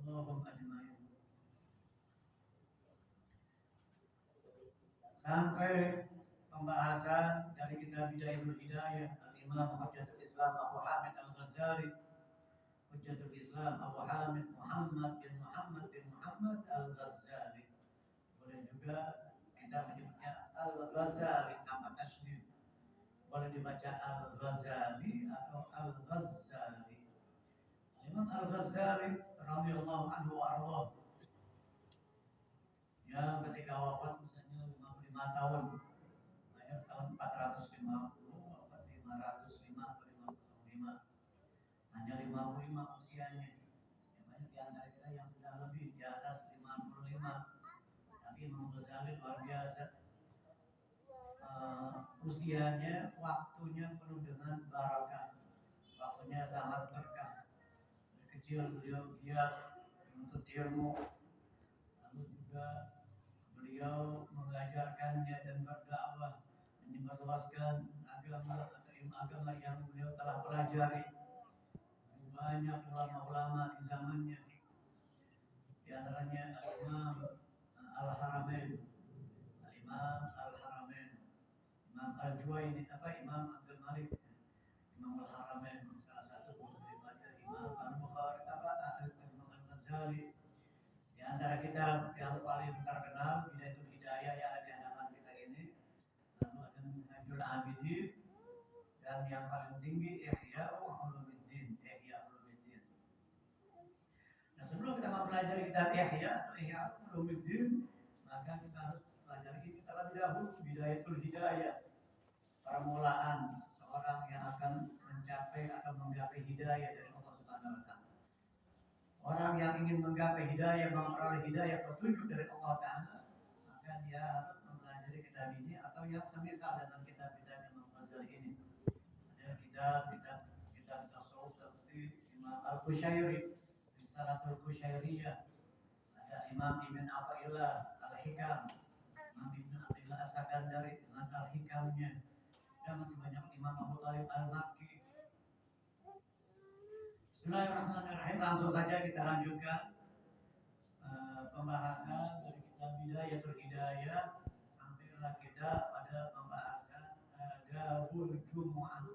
Allahumma ajma'in. Sampai pembahasan dari kitab Bidayahul Hidayah Al-Imam Hujjatul Islam Abu Hamid Al-Ghazali, Hujjatul Islam Abu Hamid Muhammad bin Muhammad Al-Ghazali. Boleh juga kita menyebutnya Al-Ghazali tanpa tasydid. Boleh dibaca Al-Ghazali atau Al-Ghazali. Imam Al-Ghazali radhiyallahu anhu wa ardhah, yang ketika wafat misalnya 55 tahun, lahir tahun 450, wafat 505 atau 505, hanya 55 usianya. Ya, banyak di antara kita yang sudah lebih di atas 55, tapi Imam Ghazali luar biasa. Usianya, waktunya penuh dengan barakah, waktunya sangat berkah. Dari kecil beliau giat menuntut ilmu, lalu juga beliau mengajarkannya dan berdakwah, menyebarluaskan agama atau ilmu agama yang beliau telah pelajari. Banyak ulama-ulama di zamannya, di antaranya Imam Al-Haramain, Imam Al-Haramain, Imam Al-Juwaini, Imam Abdul Malik, Imam Al-Haramain, salah satu guru daripada Imam Al-Bukhari, Imam Al-Ghazali. Di antara kitab yang paling terkenal Bidayatul Hidayah yang ada di hadapan kita ini, lalu ada Minhajul Abidin, dan yang paling tinggi Ihya Ulumuddin, Ihya Ulumuddin. Nah, sebelum kita mempelajari kitab Ihya Ulumuddin, maka kita harus pelajari ini terlebih dahulu, Bidayatul Hidayah, permulaan seorang yang akan mencapai atau menggapai hidayah dari Allah Subhanahu wa taala. Orang yang ingin menggapai hidayah, memperoleh hidayah petunjuk dari Allah Ta'ala, maka dia harus mempelajari kitab ini atau yang semisal dengan kitab-kitab yang Ghazali ini. Ada kitab tasawuf seperti Imam Al-Qushairi, Risalatul Qushairiyah, ada Imam Ibn Athaillah Al-Hikam, Imam Ibn Athaillah As-Sakandari dengan Al-Hikamnya, dan masih banyak Imam Abu Thalib Al-Makki. Bismillahirrahmanirrahim. Langsung saja kita lanjutkan pembahasan dari kitab Bidayatul Hidayah. Sampailah kita pada pembahasan Adabul Jumu'ah.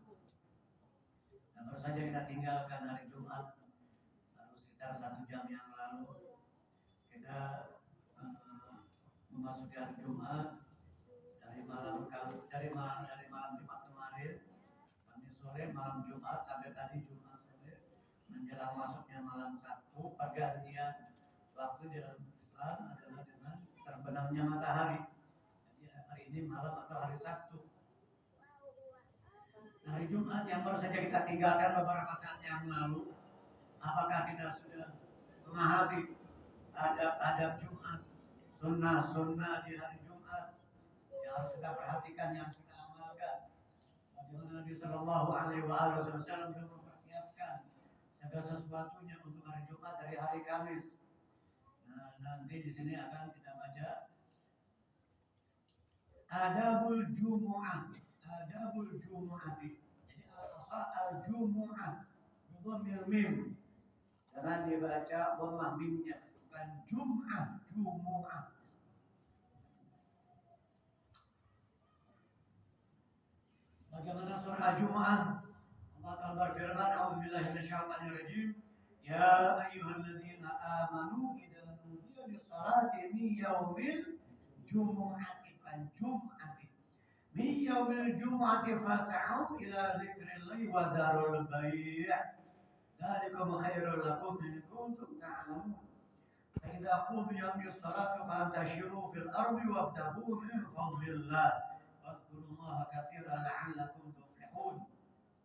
Dan baru saja kita tinggalkan hari Jumat, baru sekitar 1 jam yang lalu kita memasuki hari Jumat. Dari malam Jumat kemarin, kami sore malam Jumat sampai tadi Jumat sore, menjelang masuknya malam Sabtu, pergantian waktu di dalam Islam adalah dengan terbenamnya matahari. Jadi hari ini malam atau hari Sabtu. Nah, hari Jumat yang baru saja kita tinggalkan beberapa saat yang lalu, apakah kita sudah memahami adab Jumat, sunnah di hari Jumat yang harus kita perhatikan, yang kita amalkan? Bagaimana Nabi Sallallahu Alaihi Wasallam sudah mempersiapkan segala sesuatunya untuk hari Jumat dari hari Kamis. Nah, nanti di sini akan kita baca Adabul Jumu'ah, Adabul Jumu'ati. Jadi al-Jumu'ah, dhamir mim, jangan dibaca dhammah mimnya, bukan Jum'ah, Jumu'ah. Bagaimana surah Jumu'ah? Allah Ta'ala berfirman, A'udzubillahi minasyaitonirrajim, Ya ayyuhalladzina amanu idza nudiya lis-salati min yaumil jumu'ati fal-jum'ati min yaumil jumu'ati fas'au ila dzikrillahi wa dharul bai'. Dzalikum khairul lakum in kuntum ta'lamun. Fa idza qudiyatish salatu fantashiru fil ardi wabtaghu min fadlillah wadhkurullaha katsiran la'allakum tuflihun.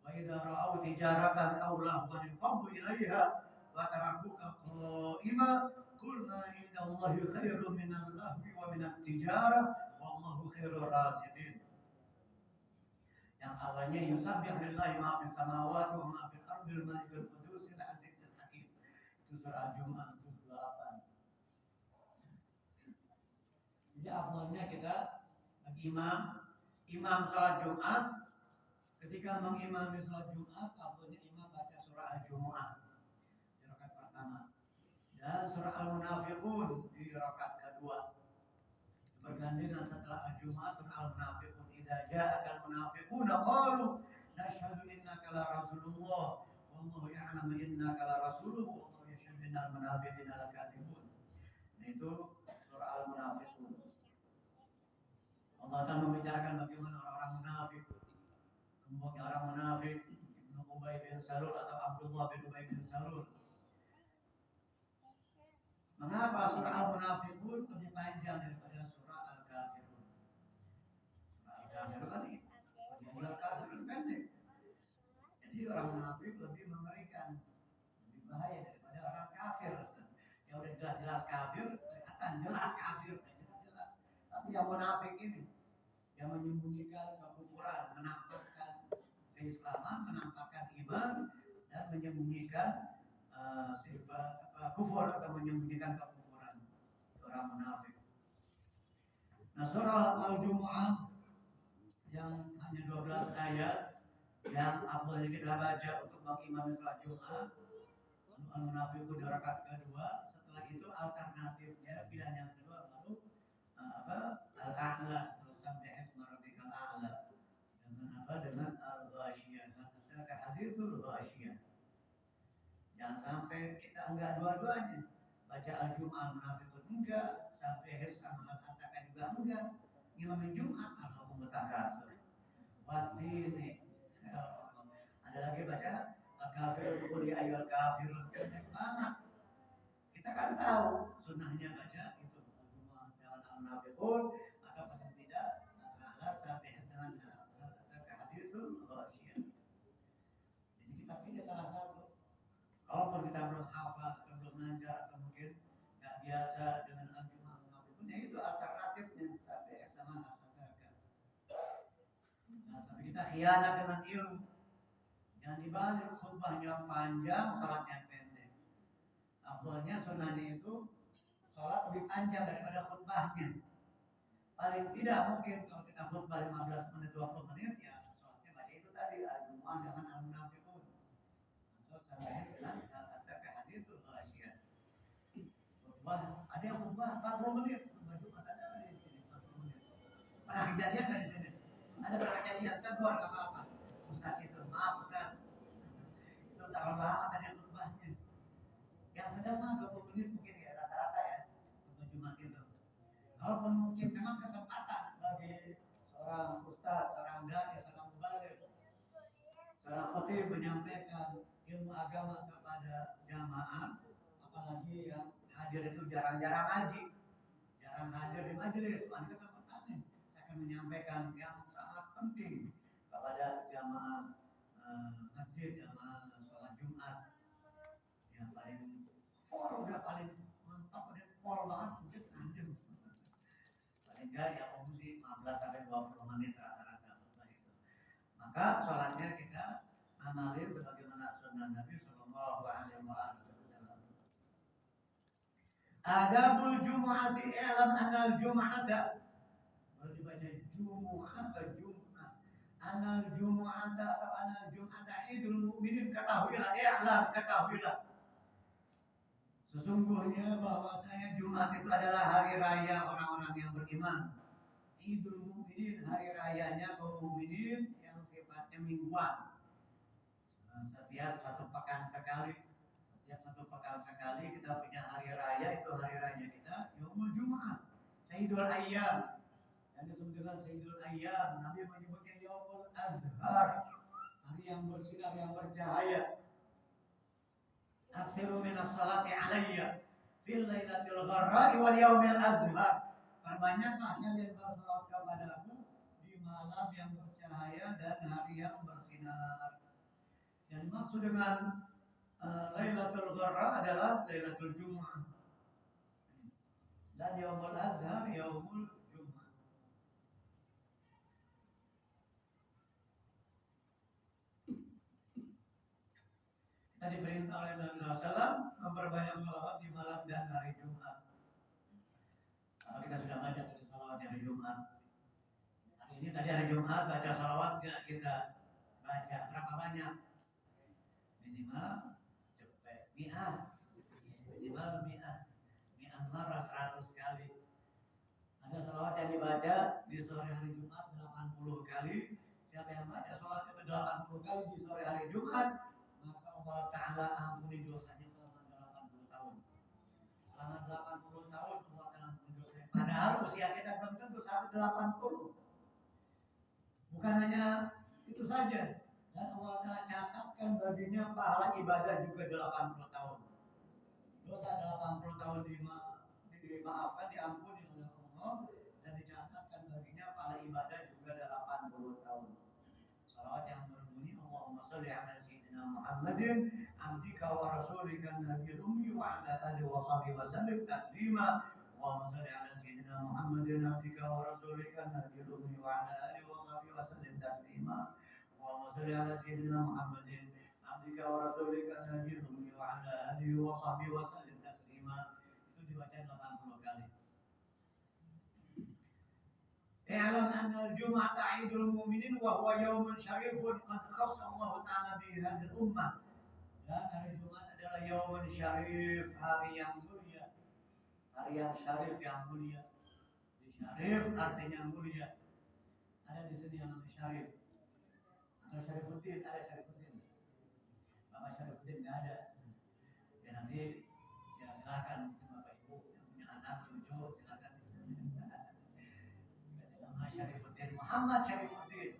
Wa idza ra'aw tijaratan aw lahwan faddu ilaiha wa tarakuka qa'ima qulna innallahi khairun minal lahwi wa minat tijarah wallahu khairur raziqin. Yang awalnya yusabbih lillahi ma fis samawati wa ma fil ardi al-malikul qudusil azizil hakim. Itu surah Jumat 28. Jadi afdalnya kita bagi imam salat Jumat, ketika mengimami salat Jumat, afdalnya imam baca surah Al-Jumu'ah di rakaat pertama. Dan surah Al-Munafiqun di rakaat kedua bergandengan setelah Al-Jumu'ah surah Al-Munafiqun. Idza ja'aka al-munafiquna qalu nashhadu innaka la rasulullah wallahu ya'lamu innaka la rasuluhu wallahu yashhadu innal munafiqina lakadzibun. Itu surah Al-Munafiqun. Allah akan membicarakan bagaimana orang-orang munafik. Kemudian orang munafik Ibnu Ubay bin Salul atau Abdullah bin Ubay bin Salul. Mengapa surah Al-Munafiqun lebih panjang daripada surah Al-Kafirun? Surah Al-Kafirun kan ini, Al-Kafirun pendek. Jadi orang munafik lebih mengerikan, lebih bahaya daripada orang kafir. Yang udah jelas-jelas kafir, kelihatan jelas kafir, jelas-jelas. Tapi yang munafik ini, yang menyembunyikan kekufuran, menampakkan keislaman, menampakkan iman, dan menyembunyikan sifat kufur atau menyembunyikan kekufuran. Orang munafik. Nah, surah Al-Jumu'ah yang hanya 12 ayat yang afdhalnya kita baca untuk mengimami salat Jumat, lalu Al-Munafiqun di rakaat kedua. Setelah itu alternatifnya pilihan yang kedua baru Al-A'la, sampai isma rabbikal a'la. Dengan al-ghasyiyah. Kata haditsul ghasyiyah. Jangan sampai kita enggak dua-duanya. Baca Al-Jumu'ah Al-Munafiqun enggak, sampai akhir sama Al-Atakan juga enggak. Ngimami Jumat al-hukum mutakasir. Watini. Ada lagi baca Al-Kafirun qul ya ayyuhal kafirun. Banget. Kita kan tahu sunnahnya baca itu Al-Jumu'ah dengan Al-Munafiqun atau paling tidak al-A'la sampai dengan haditsul ghasyiyah. Jadi kita pilih salah satu. Kalaupun kita belum hafal atau belum lancar atau mungkin nggak biasa dengan Al-Jumu'ah Al-Munafiqun, ya itu alternatifnya sampai sama Al-Atakan. Nah, sampai kita khianat dengan ilmu. Jangan dibalik khutbahnya panjang, salatnya pendek. Afdhalnya sunnahnya itu salat lebih panjang daripada khutbahnya. Paling tidak mungkin kalau kita khutbah 15 menit 20 menit ya salatnya baca itu tadi Al-Jumu'ah dengan Al-Munafiqun. Sampai dengan Al-Atakan haditsul ghasyiyah. Khutbah ada yang khutbah 40 menit, khutbah Jumat ada di sini 40 menit. Pernah kejadian kan di sini? Ada pernah kejadian tegur apa-apa. Ustaz itu, maaf Ustaz. Itu terlalu lama tadi khutbahnya. Yang sedang mah 20 menit mungkin ya rata-rata ya khutbah Jumat itu. Kalaupun mungkin memang kesempatan bagi seorang ustaz, seorang dai, seorang mubaligh, seorang khatib menyampaikan ilmu agama kepada jamaah, apalagi yang hadir itu jarang-jarang ngaji, jarang hadir di majelis. Ini kesempatannya saya akan menyampaikan yang sangat penting kepada jamaah masjid, jamaah sholat Jumat yang paling udah paling mantap, paling pol banget, mungkin anjing paling enggak ya sih 15 sampai 20 menit rata-rata itu. Maka sholatnya kita amalin sebagaimana sunnah Nabi Sallallahu Alaihi Wasallam. Adabul Jumu'ati i'lam anal Jumu'ata. Kalau dibaca Jumu'ah atau Jum'ah, anal Jumu'ata atau anal Jum'ata idul mu'minin, ketahuilah, i'lam, ketahuilah. Sesungguhnya bahwasanya Jumat itu adalah hari raya orang-orang yang beriman. Idul mu'minin, hari rayanya kaum mukminin yang sifatnya mingguan. Setiap satu pekan sekali kita punya hari raya, itu hari raya kita Yaumul Jumu'ah, Sayyidul Ayyam. Yang disebut dengan Sayyidul Ayyam, Nabi menyebutnya Yaumul Azhar, hari yang bersinar, yang bercahaya. Aksiru minas salati alayya fil lailatul gharra'i wal yaumil azhar. Perbanyaklah kalian bersalat kepadaku di malam yang bercahaya dan hari yang bersinar. Yang maksud dengan Lailatul Gharra adalah Lailatul Jumu'ah. Dan Yaumul Azhar Yaumul Jumu'ah. Kita diperintah oleh Nabi SAW memperbanyak sholawat di malam dan hari Jumat. Kalau kita sudah baca tadi sholawat hari Jumat. Hari ini tadi hari Jumat baca sholawat nggak kita baca? Berapa banyak? Minimal minimal mi'ah. marah 100 kali. Ada salawat yang dibaca di sore hari Jumat 80 kali. Siapa yang baca salawat itu 80 kali di sore hari Jumat, maka Allah Ta'ala ampuni dosanya selama 80 tahun. Selama 80 tahun Allah Ta'ala ampuni dosanya. Padahal usia kita belum tentu sampai 80. Bukan hanya itu saja. Dan Allah Ta'ala catatkan baginya pahala ibadah juga 80 tahun. Dosa 80 tahun dimaafkan, diampuni oleh Allah, dan dicatatkan baginya pahala ibadah juga 80 tahun. Salawat yang berbunyi Allahumma sholli ala sayyidina Muhammadin abdika wa rasulika nabiyil ummi wa ala alihi wa sahbihi wa sallim taslima. Allahumma sholli ala sayyidina Muhammadin abdika wa rasulika nabiyil ummi wa ala alihi wa sahbihi wa sallim taslima. Allahumma sholli ala sayyidina Muhammadin abdika wa rasulika nabiyil ummi wa ala alihi wa sahbihi wa sallim taslima. Itu dibaca 80 kali. اعلم أن الجمعة عيد المؤمنين وهو يوم شريف قد خص الله تعالى به هذه الأمة. Dan hari Jumat adalah yaumun syarif, hari yang mulia. Hari yang syarif, yang mulia. Syarif artinya mulia. Ada di sini yang namanya Syarif. Atau Syarifuddin, ada Syarifuddin. Bapak Syarifuddin nggak ada. Ya nanti ya silakan mungkin Bapak Ibu yang punya anak, cucu silakan. Nama Syarifuddin, Muhammad Syarifuddin.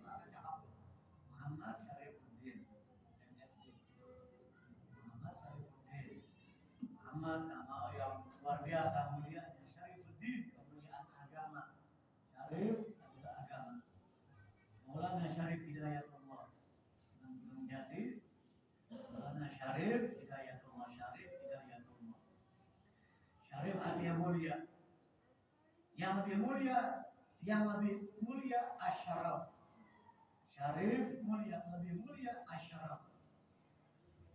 Muhammad Syarifuddin. MSD. Muhammad Syarifuddin. Muhammad nama yang luar biasa mulia. Syarifuddin, kemuliaan agama. Syarif adalah agama. Maulana Syarif Hidayatullah. Gunung Jati. Maulana Syarif Hidayatullah. Syarif Hidayatullah. Syarif artinya mulia. Yang lebih mulia asyraf. Syarif mulia, lebih mulia asyraf.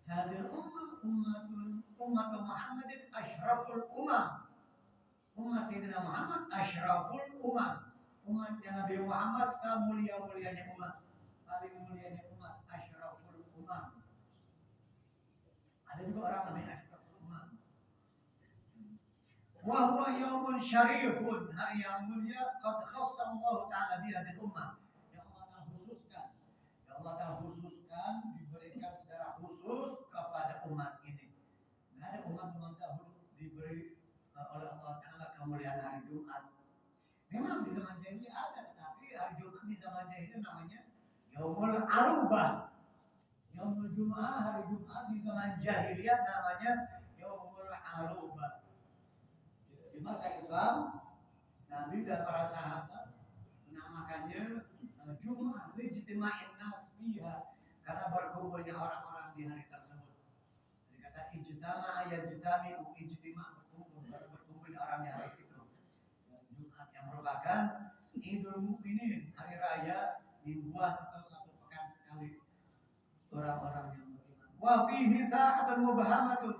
Hadir umat Muhammadin asyraful umam. Umat Sayyidina Muhammad asyraful umam. Umatnya Nabi Muhammad semulia-mulianya umat. Paling mulianya umat asyraful umam. Ada juga orang namanya asyraful umam. Wa huwa yaumun syarifun, hari yang mulia, qad khassa Allah Ta'ala bi hadhihi ummah. Yang Allah Ta'ala khususkan. Yang Allah Ta'ala khususkan, diberikan secara khusus kepada umat ini. Tidak ada umat-umat dahulu diberi oleh Allah Ta'ala kemuliaan hari Jumat. Memang di zaman jahiliyah ada, tetapi hari Jumat di zaman jahiliyah namanya Yaumul Arubah. Yaumul Jum'ah, hari Jumat di zaman jahiliyah namanya Yaumul Arubah. Di masa Islam, Nabi dan para sahabat menamakannya Jum'ah lijtima'in nas fiha, karena berkumpulnya orang-orang di hari tersebut. Jadi kata ijtama'a yajtami'u, ijtima' berkumpulnya orang di hari itu. Jumat yang merupakan Idul Mukminin, hari raya mingguan atau satu pekan sekali orang-orang yang beriman. Wa fihi sa'atun mubhamatun.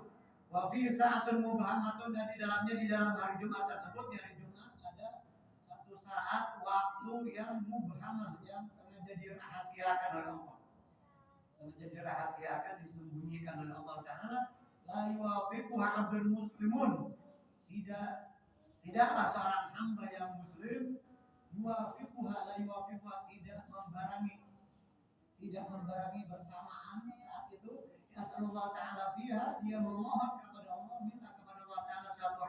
Wa fi sa'atun mubhamatun, dan di dalam hari Jumat tersebut, di hari Jumat ada satu saat waktu yang mubhamah, yang sengaja dirahasiakan oleh Allah. Sengaja dirahasiakan, disembunyikan oleh Allah Ta'ala. La yuwafiquha 'abdul muslimun. Tidaklah seorang hamba yang muslim yuwafiquha, la yuwafiquha, tidak membarengi bersamaan saat itu. Yasallallahu Ta'ala fiha, dia memohon kepada Allah, minta kepada Allah Ta'ala suatu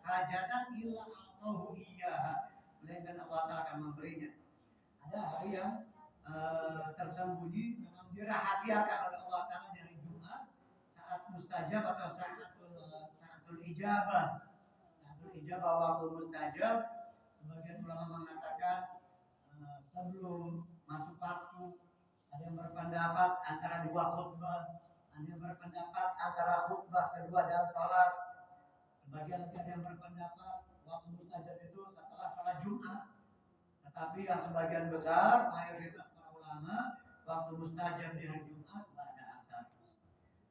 hajatan illa a'tahu iyyaha, melainkan Allah Ta'ala akan memberinya. Ada hari yang tersembunyi, memang dirahasiakan oleh Allah Ta'ala dari Jumat, saat mustajab atau saatul ijabah. Saatul ijabah, waktu mustajab. Sebagian ulama mengatakan sebelum masuk waktu. Ada yang berpendapat antara dua khutbah, ada yang berpendapat antara khutbah kedua dan salat. Sebagian lagi ada yang berpendapat waktu mustajab itu setelah salat Jumat. Tetapi yang sebagian besar, mayoritas para ulama, waktu mustajab di hari Jumat pada asar.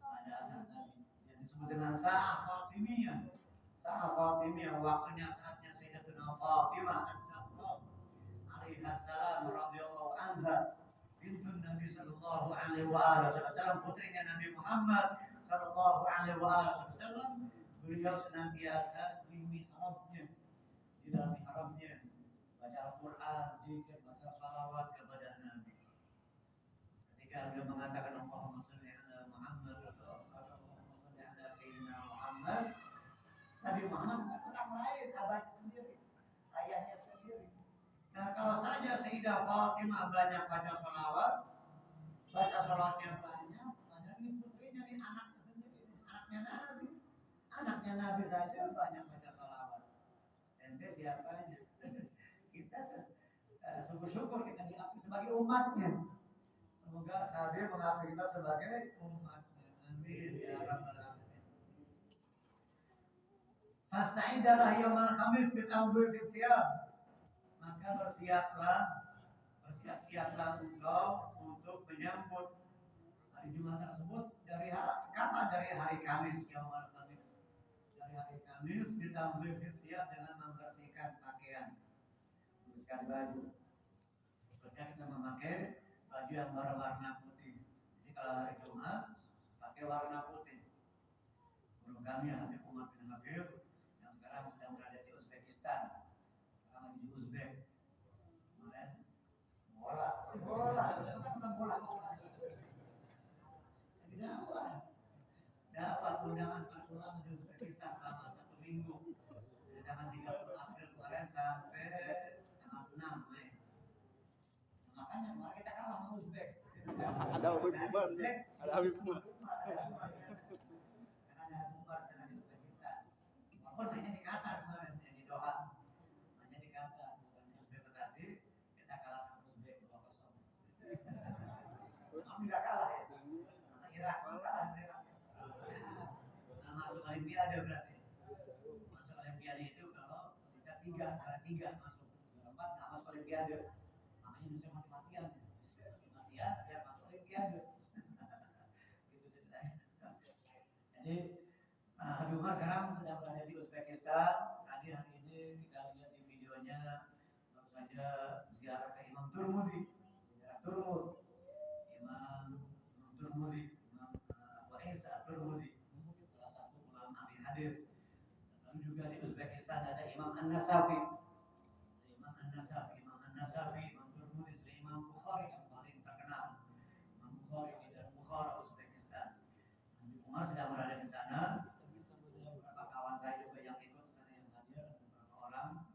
Pada asar tadi yang disebut dengan sa'ah Fatimiyah. Sa'ah Fatimiyah, waktunya saatnya Sayyidatuna Fatimah as-Zahra alaiha salam radhiyallahu anha, bintun Nabi sallallahu alaihi wasallam, putrinya Nabi Muhammad sallallahu alaihi wasallam. Beliau senantiasa di dalam ihramnya baca Al-Quran, zikir, baca salawat kepada Nabi. Ketika beliau mengatakan Allahumma sholli ala Muhammad atau Allahumma sholli ala Sayyidina Muhammad, Nabi Muhammad bukan orang lain, abahnya sendiri, ayahnya sendiri. Nah, kalau saja Sayyidah Fatimah banyak baca salawat yang banyak, padahal ini putrinya, ini anaknya sendiri, anaknya Nabi. Anaknya Nabi saja banyak baca salawat. Ente siapanya? Kita sungguh syukur kita diakui sebagai umatnya. Semoga Nabi mengakui kita sebagai umatnya. Amin ya rabbal alamin. Fasta'idalah yaumal khamis bitambil fisyam. Maka bersiap-siaplah engkau untuk menyambut hari Jumat tersebut dari kapan? Dari hari Kamis, yaumal khamis. Dari hari Kamis ditambil fisyam dengan membersihkan pakaian, membersihkan baju. Sepertinya kita memakai baju yang berwarna putih. Jadi kalau hari Jumat pakai warna putih. Guru kami Habib Umar bin Habib yang sekarang sedang berada di Uzbekistan, sekarang lagi di Uzbek. Kemarin bola. Jadi dapat undangan Al-Quran di Uzbekistan selama 1 minggu dari tanggal 30 April kemarin sampai tanggal 6 Mei. Makanya kemarin kita kalah sama Uzbek. Ada Habib Umar, ada Habib Umar. Karena ada Umar karena di Uzbekistan. Walaupun hanya di Qatar kemarin, di Doha, hanya di Qatar, bukan di Uzbek, tetapi kita kalah sama Uzbek 2-0. Kami nggak kalah ya, sama Irak kalah. Nah, masuk Olimpiade berarti. Masuk Olimpiade itu kalau kita tiga masuk, 4 nggak masuk Olimpiade. Makanya Indonesia mati-matian biar masuk Olimpiade. Gitu ceritanya. Jadi Habib Umar sekarang sedang berada di Uzbekistan. Tadi hari ini kita lihat di videonya baru saja ziarah ke Imam Turmudi, Imam Turmudi, Imam Abu Isa Turmudi, salah satu ulama ahli hadis. Lalu juga di Uzbekistan ada Imam An-Nasafi, Imam Turmudi, Imam Bukhari yang paling terkenal, Imam Bukhari di Bukhara, Uzbekistan. Habib Umar sedang berada di sana. Beberapa kawan saya juga yang ikut sana yang hadir, beberapa orang.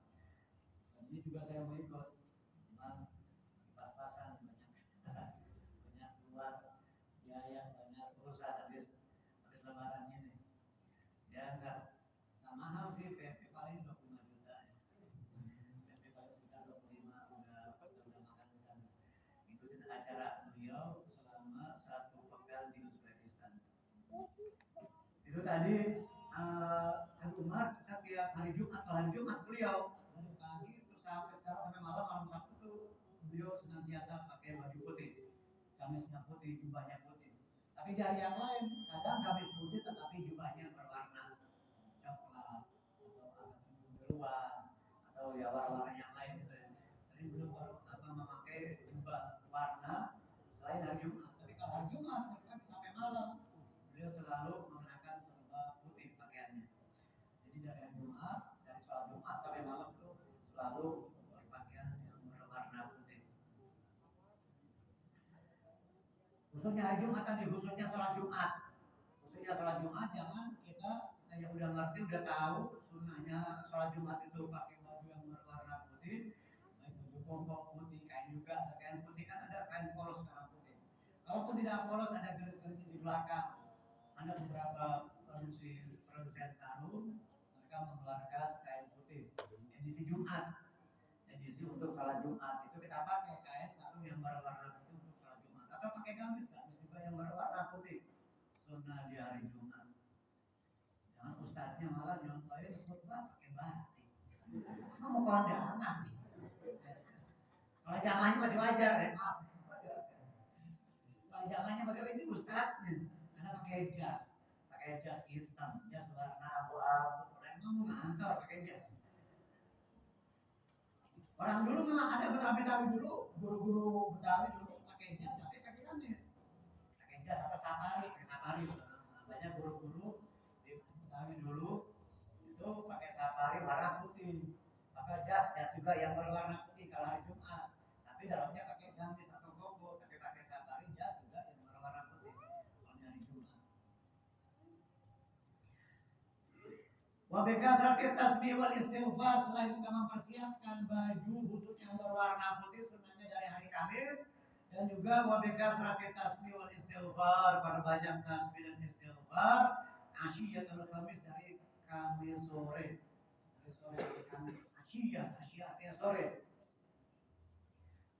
Dan ini juga saya mau ikut, memang pas-pasan banyak keluar biaya, banyak urusan habis lebaran ini. Ya enggak mahal sih, PP paling 25 juta. PP paling sekitar 25 udah makan di sana. Ikutin acara beliau selama 1 pekan di Uzbekistan. Itu tadi Habib Umar setiap hari Jumat beliau dari pagi terus sampai malam Sabtu tuh beliau senantiasa pakai baju putih, gamisnya putih, jubahnya putih. Tapi dari yang lain kadang gamis putih tetapi jubahnya berwarna coklat atau agak keruan atau ya warna yang lain gitu ya. Sering beliau memakai jubah warna selain hari Jumat. Tapi kalau hari Jumat sampai malam beliau selalu mengenakan serba putih pakaiannya. Jadi dari sholat Jumat sampai malam tuh selalu berpakaian yang berwarna putih. Khususnya hari Jumat tadi, khususnya sholat Jumat. Jangan kita yang udah ngerti, udah tahu sunnahnya sholat Jumat itu pakai baju yang berwarna putih, baik baju koko putih, kain juga, kain putih kan ada kain polos sekarang putih. Kalaupun tidak polos ada garis-garis di belakang. Ada beberapa produsen sarung, mereka mengeluarkan kain putih edisi Jumat, edisi untuk sholat Jumat itu kita pakai kain sarung yang berwarna putih untuk sholat Jumat, atau pakai gamis juga yang berwarna putih, sunnah di hari Jumat. Jangan ustadznya malah nyontohin khutbah pakai batik, kamu kondangan. Kalau jamaahnya masih wajar ya, maaf. Kalau jamaahnya masih wajar, ini ustadznya karena pakai jas hitam, jas warna abu-abu. Orang mau ngantor pakai jas. Orang dulu memang ada Betawi dulu, guru-guru Betawi dulu pakai jas, tapi pakai gamis, pakai jas atau safari. Banyak guru-guru di Betawi dulu itu pakai safari warna putih. Maka Wa bikatsratit tasbih wal istighfar, selain kita mempersiapkan baju khusus yang berwarna putih sunnahnya dari hari Kamis, dan juga wa bikatsratit tasbih wal istighfar, perbanyak tasbih dan istighfar asyiyatul Kamis, dari Kamis sore, dari sore hari Kamis. Asyiyah artinya sore.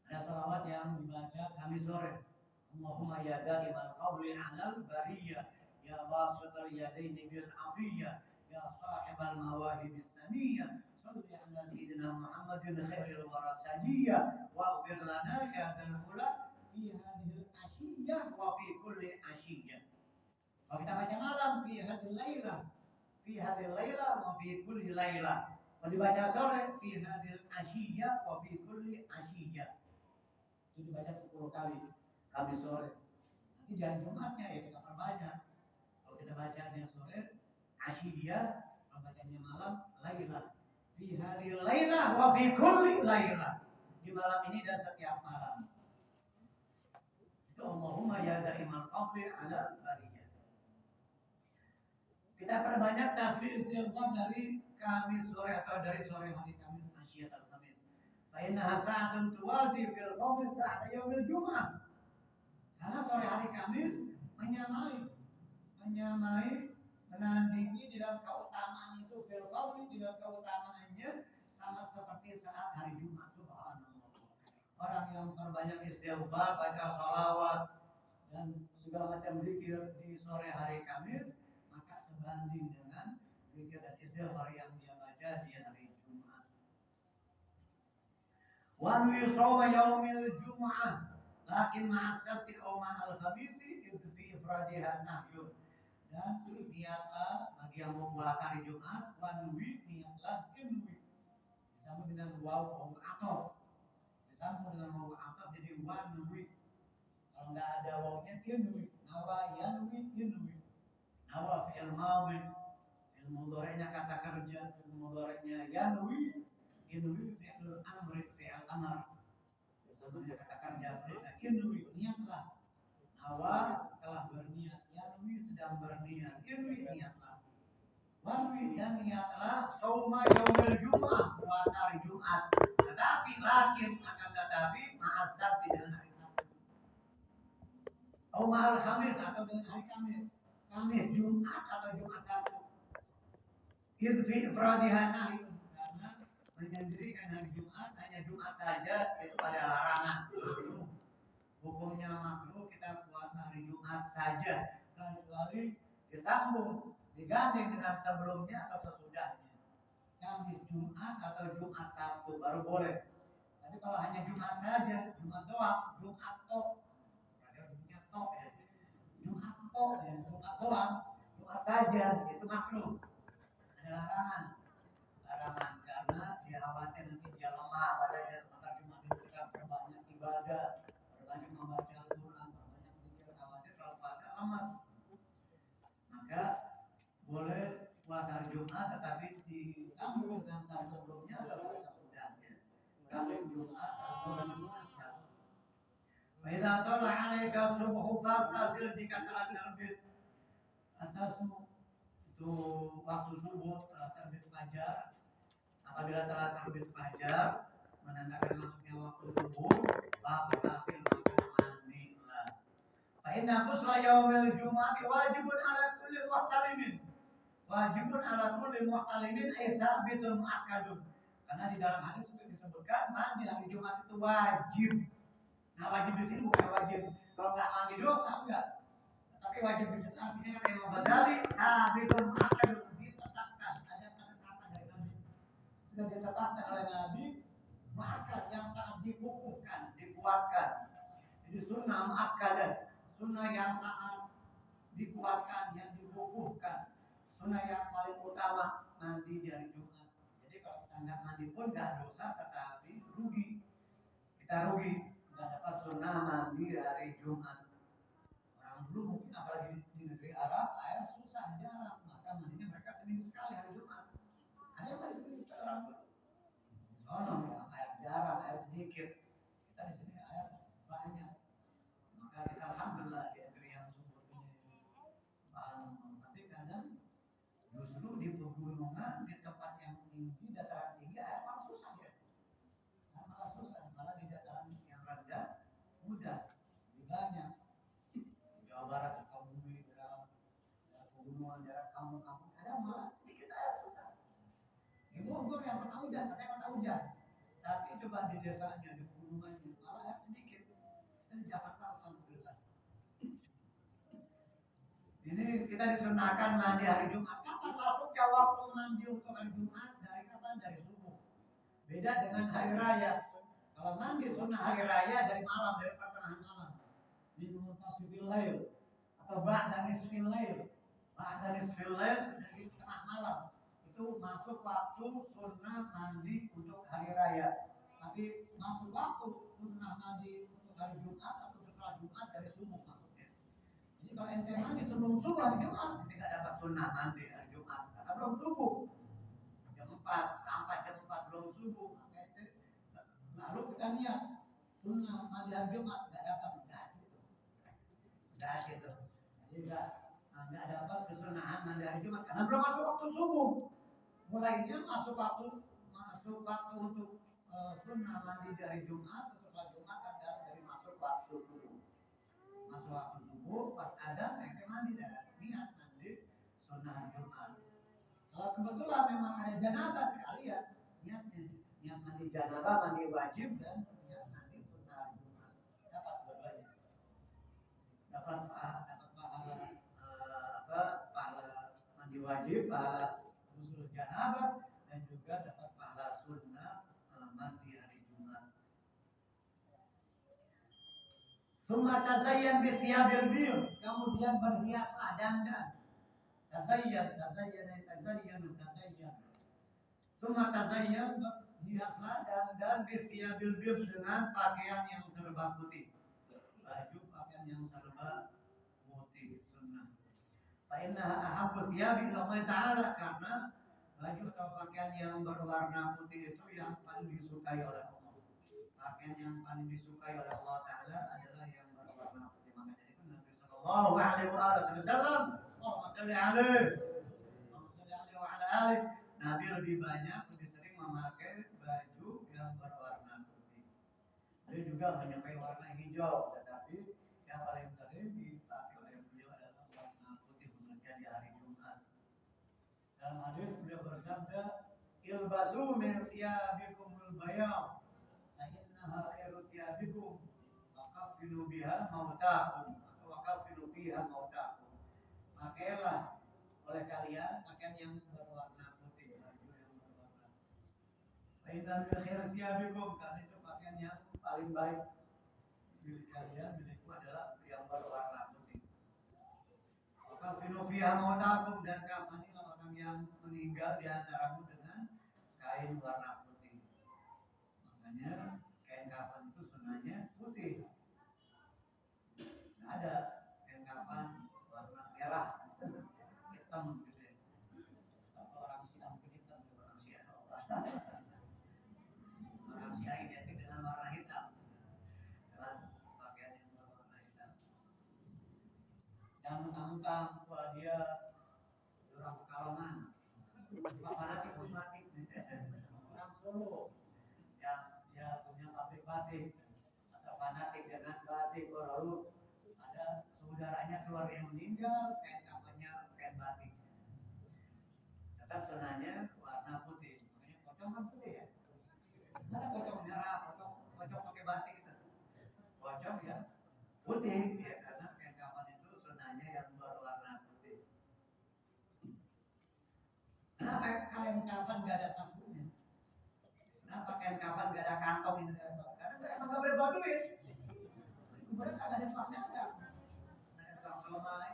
Ada salawat yang dibaca Kamis sore. Allahumma ya da'imal qawli 'alal bariyah, ya basital yadaini bil 'afiyah, ya sahibal mawahibis saniyah, salli 'ala sayyidina Muhammadin khairil wara sajiyah, waghfir lana ya dzal ula fi hadhil asyiyah wa fi kulli asyiyah. Kalau kita baca malam, fi hadhil lailah, fi hadhil lailah wa fi kulli lailah. Kalau dibaca sore, fi hadhil asyiyah wa fi kulli asyiyah. Itu dibaca 10 kali Kamis sore. Nanti di hari Jumatnya ya kita perbanyak. Kalau kita bacanya sore, asyiyah, kalau bacanya malam, lailah. Fi hadhil lailah wa fi kulli lailah. Di malam ini dan setiap malam. Itu Allahumma ya da'imal fadli 'ala bariyah. Kita perbanyak tasbih istighfar dari Kamis sore atau dari sore hari Kamis, asyiyatul Kamis. Fa innaha sa'atun tuwazi fil fadli sa'ata yaumil Jum'ah. Karena sore hari Kamis menandingi di dalam keutamaan itu, fil fadli, di dalam keutamaannya sama seperti saat hari Jumat. Subhanallah. Orang yang perbanyak istighfar, baca sholawat dan segala macam zikir di sore hari Kamis, maka sebanding dengan zikir dan istighfar yang dia baca di hari Jumat. Wa yusawma yaumil Jum'ah lakin ma'as sabti aw ma'al khamisi fi ifradiha nahyun. Dan niatlah bagi yang mau puasa hari Jumat, wanwi, niatlah inwi. Disambung dengan waw ataf. Disambung dengan waw ataf jadi wanwi. Kalau nggak ada wawnya inwi. Nawa yanwi inwi. Nawa fi'il madhi. Fi'il mudhari'nya kata kerja, fi'il mudhari'nya yanwi, inwi fi'il amri, fi'il amr. Sebenarnya kata kerja berita inwi, niatlah. Nawa telah berniat, yanwi sedang berniat, inwi niatlah. Wanwi dan niatlah sauma yaumil Jum'ah, puasa hari Jumat. Tetapi akan tetapi ma'asab dengan hari Sabtu. Atau ma'al Khamis atau dengan hari Kamis. Kamis Jumat atau Jumat Sabtu. Idfi ifradiha nahyun, karena menyendirikan hari Jumat hanya Jumat saja itu ada larangan. Hukumnya makruh kita puasa hari Jumat saja, kecuali disambung, digandeng dengan sebelumnya atau sesudahnya. Kamis Jumat atau Jumat Sabtu baru boleh. Tapi kalau hanya Jumat saja, Jumat doang, Jumat tok, Jumat doang, Jumat saja, itu makruh. Ada larangan karena dia khawatir nanti dia lemah badannya sementara Jumat itu kita berbanyak ibadah, berbanyak membaca Al-Quran, berbanyak zikir, khawatir kalau puasa lemas. Maka boleh puasa hari Jumat tetapi disambung dengan sehari sebelumnya atau sehari sesudahnya. Kamis Jumat atau Jumat Sabtu. Idza tala 'alaika subhu faqtasil, jika telah terbit atasmu itu waktu subuh, telah terbit fajar. Apabila telah terbit fajar menandakan masuknya waktu subuh, faqtasil, maka mandilah. Fa inna ghusla yaumil jumu'ati wajibun 'ala kulli muhtalimin. Wajibun 'ala kulli muhtalimin ay tsabitun muakkadun. Karena di dalam hadis itu disebutkan mandi hari Jumat itu wajib. Nah, wajib di sini bukan wajib kalau nggak mandi dosa, enggak. Tapi wajib di sini artinya kata Imam Ghazali, sabitun muakkadun, ditetapkan, ada ketetapan dari Nabi. Sudah ditetapkan oleh Nabi, muakkad yang sangat dikukuhkan, dikuatkan. Jadi sunnah muakkadah, sunnah yang sangat dikuatkan, yang dikukuhkan. Sunnah yang paling utama mandi di hari Jumat. Jadi kalau kita nggak mandi pun nggak dosa, tetapi rugi. Kita rugi. Dapat sunnah mandi hari Jumat. Orang dulu mungkin apalagi di negeri Arab air susah, jarang, maka mandinya mereka seminggu sekali hari Jumat. Ada yang mandi seminggu sekali orang dulu. Sono ya, air jarang, air sedikit. Kita di sini air banyak. Maka kita alhamdulillah di negeri yang subur ini. Tapi kadang justru di pegunungan di tempat yang tinggi, dataran tinggi, air malah susah ya. Malah susah, malah di dataran yang rendah mudah, lebih banyak. Jawa Barat, Sukabumi, daerah pegunungan, daerah kampung-kampung, ada malah sedikit air susah. Di Bogor yang kota hujan, katanya kota hujan. Tapi coba di desanya, di pegunungannya, malah air sedikit. Dan di Jakarta, alhamdulillah. Ini kita disunahkan mandi hari Jumat. Kapan masuknya waktu mandi untuk hari Jumat? Dari kapan? Dari subuh. Beda dengan hari raya. Kalau mandi sunnah hari raya dari malam, dari pertengahan malam. Di muntasifil lail atau ba'da nisfil lail. Ba'da nisfil lail dari tengah malam. Itu masuk waktu sunnah mandi untuk hari raya. Tapi masuk waktu sunnah mandi untuk hari Jumat atau setelah Jumat dari subuh masuknya. Jadi kalau ente mandi sebelum subuh hari Jumat, ente nggak dapat sunnah mandi hari Jumat karena belum subuh. Jam 4 sampai jam 4 belum subuh. Lalu kita niat sunnah mandi hari Jumat nggak dapat, nggak situ. Jadi nggak dapat kesunahan mandi hari Jumat karena belum masuk waktu subuh. Mulainya masuk waktu untuk sunnah mandi dari Jumat atau sholat Jumat adalah dari masuk waktu subuh. Masuk waktu subuh pas ada mereka mandi dan niat mandi sunnah hari Jumat. Kalau kebetulan memang ada janabah sekalian niatnya, niat mandi janabah, mandi wajib dan niat mandi sunnah hari Jumat. Dapat dua-duanya. Dapat pahala mandi wajib, pahala usul janabah dan juga dapat pahala sunnah mandi hari Jumat. Summa tazayyan bi thiyabil bir, kemudian berhiaslah dandan. Tazayyan. Summa tazayyan, berhiaslah dandan bi thiyabil bir dengan pakaian yang serba putih. Baju pakaian yang serba putih sunnah. Fa innaha ahabbu thiyabi ila Allah Ta'ala, karena baju atau pakaian yang berwarna putih itu yang paling disukai oleh Allah. Pakaian yang paling disukai oleh Allah Ta'ala adalah yang berwarna putih. Makanya itu Nabi Sallallahu Alaihi Wasallam, Allahumma salli alaihi wa ala alihi, Nabi lebih banyak, lebih sering memakai baju yang berwarna putih. Dia juga menyukai warna hijau, tetapi yang paling sering dipakai oleh beliau adalah warna putih, khususnya di hari Jumat. Dalam hadis beliau bersabda, ilbasu min thiyabikumul bayad, fa innaha khairu thiyabikum wa kaffilu biha mautakum, atau wa kaffilu biha mautakum. Pakailah oleh kalian pakaian yang berwarna putih, baju yang berwarna. Fa innaha khairu thiyabikum, karena itu pakaian yang paling baik milik kalian, milikku adalah yang berwarna putih. Wa kaffilu biha mautakum, dan kafanilah orang yang meninggal di antaramu dengan kain warna putih. Makanya kain kafan itu sunahnya putih. Nggak ada kain kafan warna merah, hitam gitu ya. Kalau orang Syiah mungkin hitam, orang Syiah orang Syiah identik dengan warna hitam, dengan pakaian yang berwarna hitam. Yang mentang-mentang bahwa dia orang Pekalongan, fanatik orang Solo yang dia punya pabrik batik atau fanatik dengan batik, lalu ada saudaranya keluarga yang meninggal, kain kafannya kain batik. Tetap sunahnya warna putih. Makanya pocong kan putih ya. Ada pocong merah, pocong pakai batik itu. Pocong ya putih ya, karena kain kafan itu sunahnya yang berwarna putih. Kenapa kain kafan gak ada sabunnya? Kenapa kain kafan gak ada kantong ini gak ada sabun? Karena emang gak boleh bawa duit. Kuburan kagak ada tukang dagang, ada tukang somai,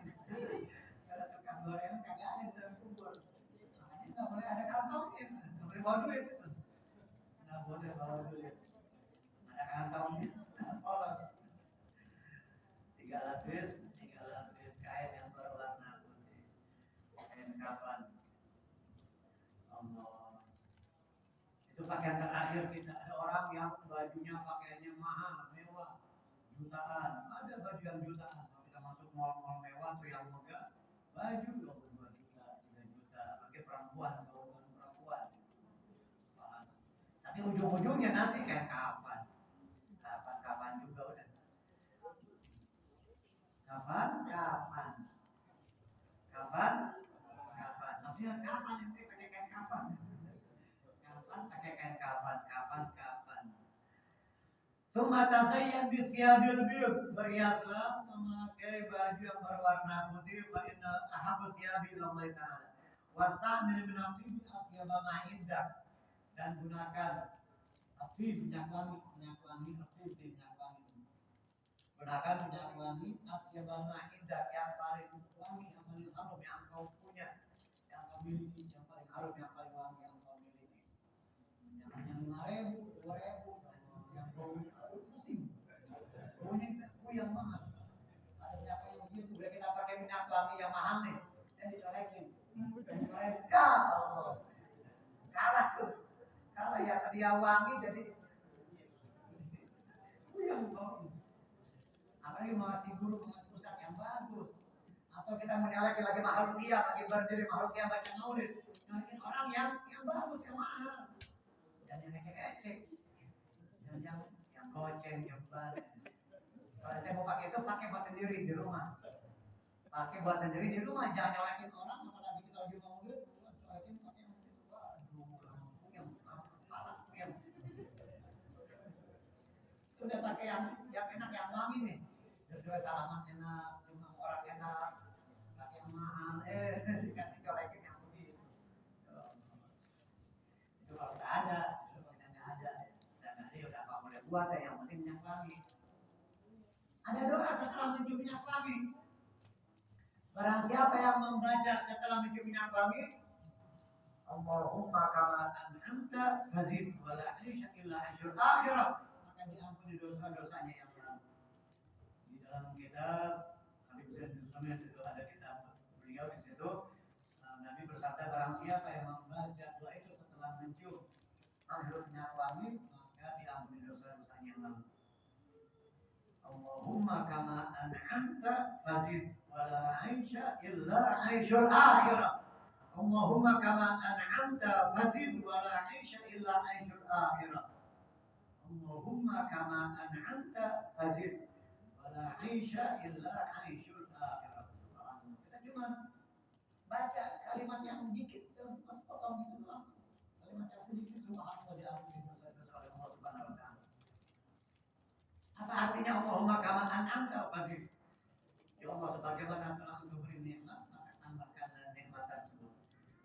ada tukang gorengan, kagak ada di dalam kubur. Makanya gak boleh ada kantongnya, gak boleh bawa duit. Gak boleh bawa duit. Ada kantongnya, polos. 3 lapis kain yang berwarna putih, kain kafan. Allah. Itu pakaian terakhir kita. Ada orang yang bajunya pakaiannya mahal, mewah, jutaan. Ada baju yang jutaan. Kalau kita masuk mall-mall mewah tuh yang megah, baju 22 juta, 3 juta. Pakai perempuan Tapi ujung-ujungnya nanti kayak kapan juga udah. Kapan. Maksudnya kapan nanti pakai kain kapan? Kapan pakai kain kapan? Sumata saya bisyabil biru, berhiaslah memakai baju yang berwarna putih. Fa'inna ahabu syabi Allah Ta'ala. Wastamil minasib asyaba ma'indah. Dan gunakan api minyak wangi. Gunakan minyak wangi asyaba ma'indah, yang paling wangi, yang paling harum yang engkau punya, yang engkau miliki, yang paling harum, yang paling wangi yang engkau miliki. Yang 5.000, 2.000, yang kau pusing. Yang mahal. Ada minyak wangi begitu, udah kita pakai minyak wangi yang mahal nih, dan dicolekin. Ya Allah, kalah ya, tadi yang wangi jadi yang bau. Apalagi mengasih guru, mengasih ustaz yang bagus. Atau kita menyalakan lagi makhluk dia, lagi berdiri makhluk dia baca maulid. Nyalakin orang yang bagus, yang mahal. Dan yang ecek-ecek. Dan yang goceng, yang balik. Kalau kita mau pakai itu, pakai buat sendiri di rumah. Jangan nyalakin orang, apalagi kita lagi maulid. Nyalakin pakai yang udah pakai yang enak, yang wangi nih. Sesuai salaman enak, semua orang enak, pakai yang mahal, dikasih colekin yang begitu. Itu kalau nggak ada, dan nanti udah nggak boleh buat yang penting minyak wangi. Ada doa setelah mencium minyak wangi. Barang siapa yang membaca setelah mencium minyak wangi, Allahumma kama an'amta fazid wala 'aisha illa 'aishul akhirah, maka diampuni dosa-dosanya yang lalu. Di dalam kitab Habib Zaid bin Sumit itu ada kitab beliau di situ, Nabi bersabda, barang siapa yang membaca doa itu setelah mencium minyak wangi, maka diampuni dosa-dosanya yang lalu. Allahumma kama an'amta fazid wala 'aisha illa 'aishul akhirah. Allahumma kama an'amta fazid wala 'aisha illa 'aishul akhirah. Allahumma kama an'amta fazid wala 'aisha illa 'aishul akhirah. Kita cuma baca kalimat yang dikit, masih potong gitu doang. Kalimat yang sedikit, subhanallah, diampuni dosa-dosa oleh Allah Subhanahu wa taala. Apa artinya Allahumma kama an'amta fazid? Ya Allah, sebagaimana telah Engkau beri nikmat, maka tambahkanlah nikmat tersebut.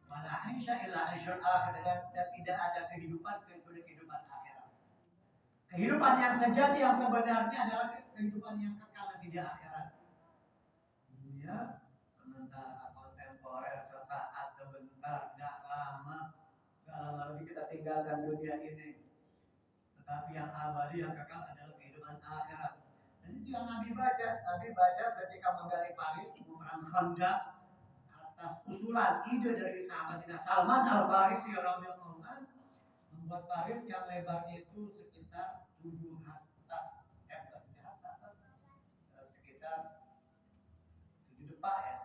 Wala 'aisha illa 'aishul akhirah, dan tidak ada kehidupan kecuali kehidupan akhirat. Kehidupan yang sejati, yang sebenarnya adalah kehidupan yang kekal di akhirat. Dunia sementara, kontemporer, sesaat, sebentar, nggak lama lagi kita tinggalkan dunia ini. Tetapi yang abadi, yang kekal adalah kehidupan akhirat. Dan itu yang Nabi baca ketika menggali parit memerang Khandaq atas usulan ide dari sahabat Sayyidina Salman Al-Farisi radhiyallahu anhu, membuat parit yang lebarnya itu sekitar 7 hasta, sekitar 7 depak ya,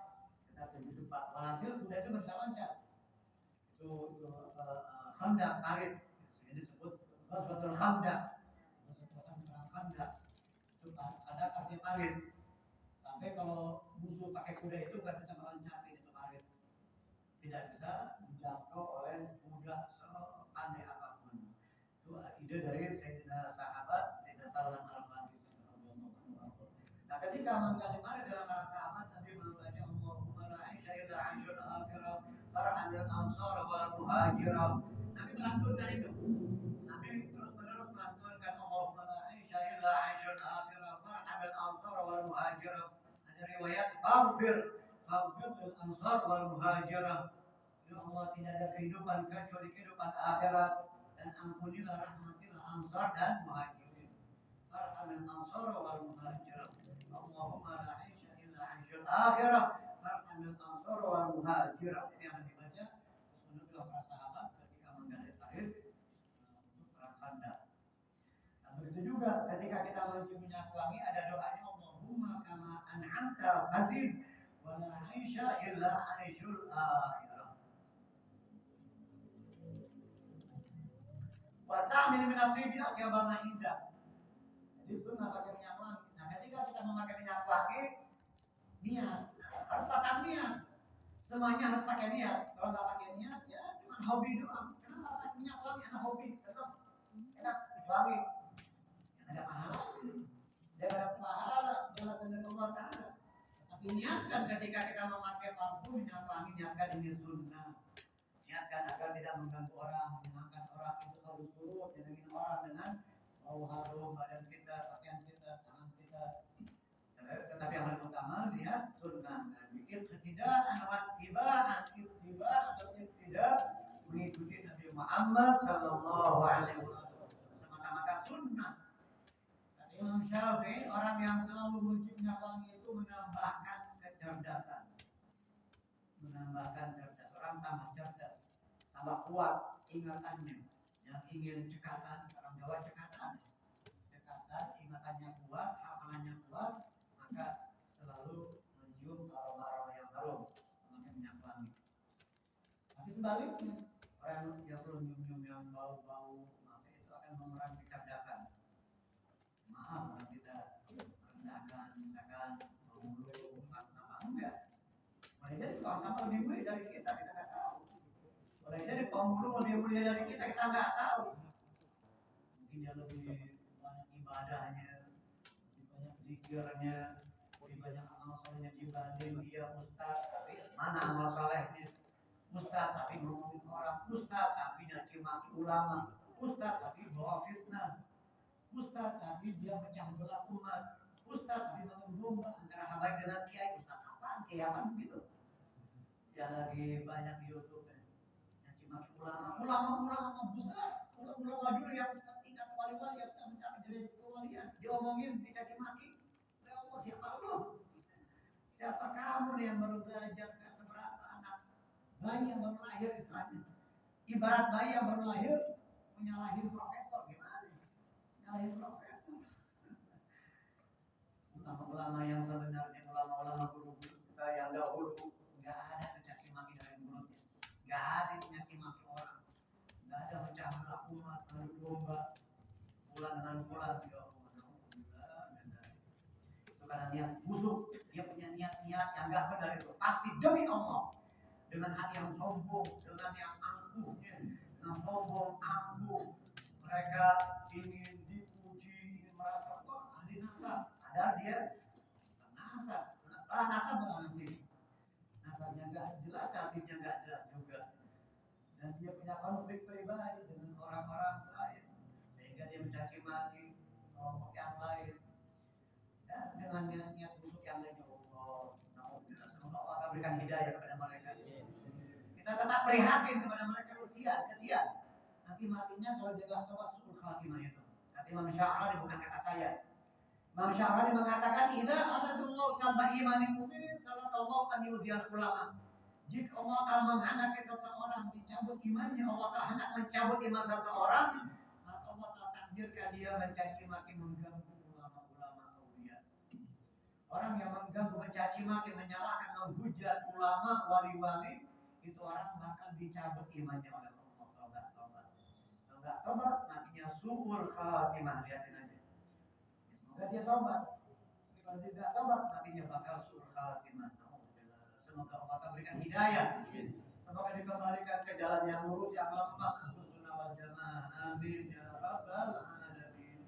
sekitar 7 depak. Hasil kuda itu nggak bisa loncat. Itu Khandaq parit, ini disebut Ghazwatul Khandaq. Itu ada artinya parit. Sampai kalau musuh pakai kuda itu nggak bisa meloncatin itu parit. Tidak bisa dijangkau oleh kuda sepandai apapun. Itu ide dari Sayyidina sahabat Sayyidina Salman Al-Farisi. Nah, ketika menggali parit dalam para sahabat, Nabi membaca Allahumma la 'aisha illa 'aishul akhirah farhamil ansar wal muhajirah. Nabi melantunkan itu. Nabi terus-menerus melantunkan Allahumma la 'aisha illa 'aishul akhirah farhamil ansar wal muhajirah. Ada riwayat faghfir lil ansar wal muhajirah. Ya Allah, tidak ada kehidupan kecuali kehidupan akhirat, dan ampunilah, rahmatilah ansar dan muhajirin. Farhamil ansar wal muhajirah. Allahumma la 'aisha illa 'aishul akhirah farhamil ansar wal muhajirah. Ini yang dibaca menurut para sahabat ketika menggali parit untuk perang Khandaq. Nah, begitu juga ketika kita mencium minyak wangi, ada doanya Allahumma kama an'amta fazid wala 'aisha illa 'aishul akhirah. Wasta mustamil min at-tibi atyaba ma indah. Jadi sunnah pakai minyak wangi. Nah, ketika kita memakai minyak wangi, niat harus pasang niat. Semuanya harus pakai niat. Kalau nggak pakai niat, ya cuma hobi doang. Kenapa pakai minyak wangi? Karena hobi, senang, enak, wangi. Ada pahala. Dia ada pahala balasan dari Allah Taala. Tapi niatkan ketika kita memakai parfum minyak wangi, niatkan ini sunnah. Niatkan agar tidak mengganggu orang, menyenangkan orang, itu harus surut, menyenangkan orang dengan bau harum badan kita, pakaian kita, tangan kita. Tetapi yang paling utama lihat sunnah. Iktidaan wa ittiba'an, atau iktida mengikuti Nabi Muhammad sallallahu alaihi wasallam. Semata-mata sunnah. Kata Imam Syafi'i, orang yang selalu muncul minyak wangi itu menambahkan kecerdasan. Menambahkan cerdas, orang tambah cerdas, tambah kuat ingatannya. Yang ingin cekatan, orang Jawa cekatan, ingatannya kuat, hafalannya kuat, maka selalu mencium aroma-aroma yang harum, memakai minyak wangi. Tapi sebaliknya, orang yang selalu nyium yang bau-bau, maka itu akan mengurangi kecerdasan. Maaf, kalau kita merendahkan, misalkan mengeluh, bukan sama enggak. Boleh jadi tukang sampah lebih mulia dari kita nggak tahu. Boleh jadi pemulung lebih mulia dari kita nggak tahu. Mungkin dia lebih banyak ibadahnya, lebih banyak zikirnya, lebih banyak amal solehnya dibanding dia ustaz. Tapi mana amal solehnya? Ustaz tapi ngomongin orang, ustaz tapi nyaci maki ulama, ustaz tapi bawa fitnah, ustaz tapi dia pecah belah umat, ustaz tapi bangun domba antara habaib dengan kiai. Ustaz apaan? Kiai apaan gitu? Ya lagi banyak di YouTube ya. Nyaci maki ulama besar, ulama dulu yang setingkat wali-wali yang sudah mencapai derajat kewalian, diomongin, dicaci maki. Ya Allah, siapa lu? Siapa kamu nih yang baru belajar seberapa anak bayi yang baru lahir istilahnya? Ibarat bayi yang baru lahir menyalahin profesor, gimana? Nyalahin profesor. Ulama-ulama yang sebenarnya ulama-ulama guru-guru kita yang dahulu nggak ada mencaci maki dari mulutnya, nggak ada mencaci maki orang, nggak ada pecah belah umat, adu domba, bulan dengan bulan. Ya Allah, itu karena niat busuk. Dia punya niat-niat yang nggak benar, itu pasti demi Allah, dengan hati yang sombong, dengan yang angkuhnya, dengan sombong angkuh. Mereka ingin dipuji, ingin merasa wah ahli nasab, padahal dia nasab, nasab bukan nasib. Nasabnya nggak jelas, nasibnya nggak jelas juga. Dan dia punya konflik pribadi dengan orang-orang lain, sehingga dia mencaci maki kelompok yang lain. Dan dengan niat busuk yang lainnya, semoga Allah akan berikan hidayah kepada mereka. Kita tetap prihatin kepada mereka, kesian. Nanti matinya kalau dia nggak tobat suul khatimah itu. Kata Imam Sya'rani, bukan kata saya. Imam Sya'rani mengatakan, "Idza aradallahu salba imanil mu'min, sallallahu an yudhiyal ulama." Jika Allah akan menghendaki seseorang dicabut imannya, Allah akan hendak mencabut iman seseorang, maka Allah akan takdirkan dia mencaci maki, mengganggu ulama-ulama aulia. Orang yang mengganggu, mencaci maki, menyalahkan, menghujat ulama, wali-wali, itu orang bakal dicabut imannya oleh Allah. Kalau nggak tobat, matinya suul khatimah. Lihatin aja. Semoga dia tobat. Tapi kalau dia tidak tobat, matinya bakal suul khatimah. Semoga Allah akan berikan hidayah. Semoga dikembalikan ke jalan yang lurus, yang lempang, sunnah wal jamaah. Amin ya rabbal alamin.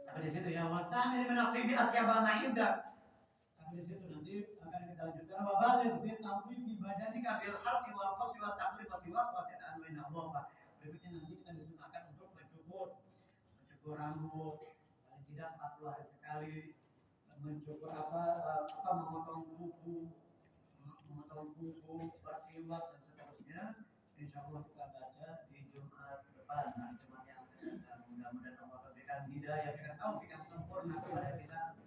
Tapi di situ yang mustamil min at-tibi atyaba ma indak. Tapi di situ nanti akan kita lanjutkan wabalir fi tawfi badanika bil halqi wal qasi wa taqlib wa siwak wa sa'an min Allah. Berikutnya nanti kita disunahkan untuk mencukur rambut paling tidak 40 hari sekali, mencukur memotong kuku, bersiwak dan seterusnya. Insyaallah kita baca di Jumat depan, Jumat yang akan datang. Mudah-mudahan Allah berikan hidayah, berikan taufik yang sempurna kepada kita.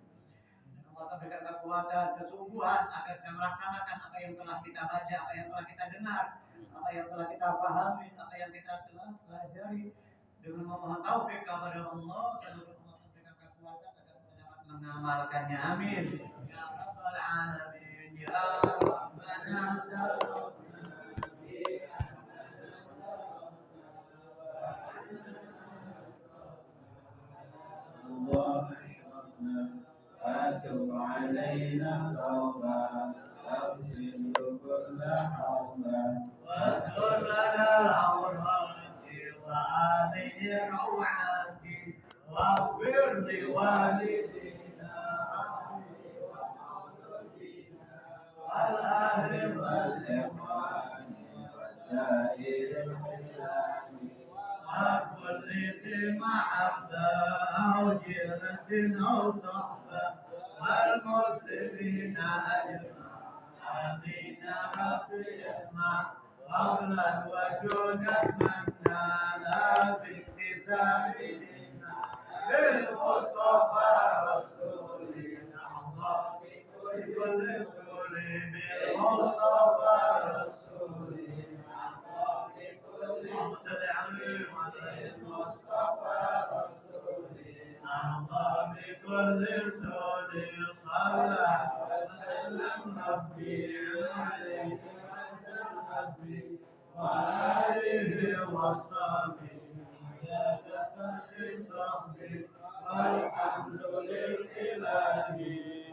Allah berikan kekuatan, kesungguhan agar kita melaksanakan apa yang telah kita baca, apa yang telah kita dengar, apa yang telah kita pahami, apa yang kita telah pelajari. Dengan memohon taufik kepada Allah, semoga Allah memberikan kekuatan agar kita dapat mengamalkannya. Amin. Ya Rabbal Alamin. Ya Rabbana واستر لنا العورات وآمن الروعات واغفر لوالدينا والأهل والإخوان وسائر البلاد وكل ذي محبة أو جيرة أو صحبة والمسلمين أجمعين آمين ربي اسمع قولا وجودا منا لا باكتساب منا بالمصطفى رسولنا الله بكل رسول بالمصطفى رسولنا الله بكل المصطفى رسولنا الله بكل رسول صلى وسلم ربي عليه ربي وآله وصحبه صحبه والحمد لله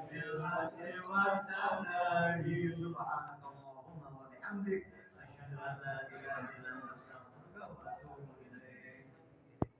بالمجد والثناء سبحانك اللهم وبحمدك